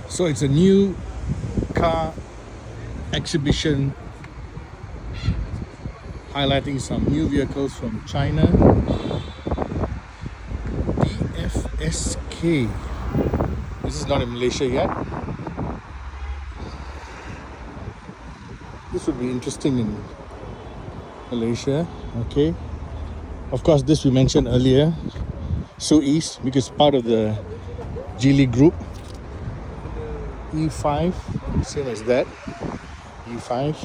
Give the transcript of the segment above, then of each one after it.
So it's a new car exhibition highlighting some new vehicles from China. DFSK. This is not in Malaysia yet. This would be interesting in Malaysia. Okay. Of course, this we mentioned earlier. So East, because part of the Geely group. E5, same as that. E5.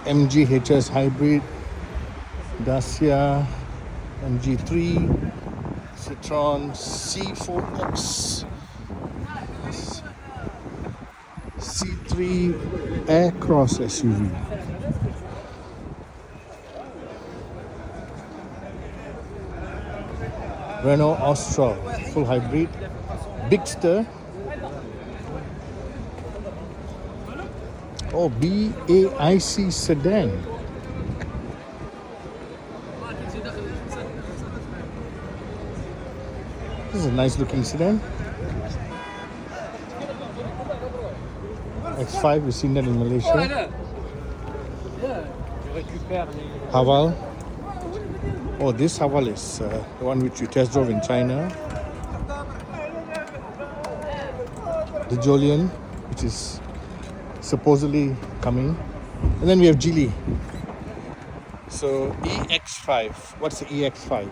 MGHS hybrid. Dacia. MG3. Citroen C4X. C3 Aircross SUV. Renault Austral full hybrid. Bigster. Oh, BAIC sedan. This is a nice looking sedan. X5, we've seen that in Malaysia. Haval. Oh, this Haval is the one which we test drove in China. The Jolion, which is supposedly coming. And then we have Geely. So EX5. What's the EX5?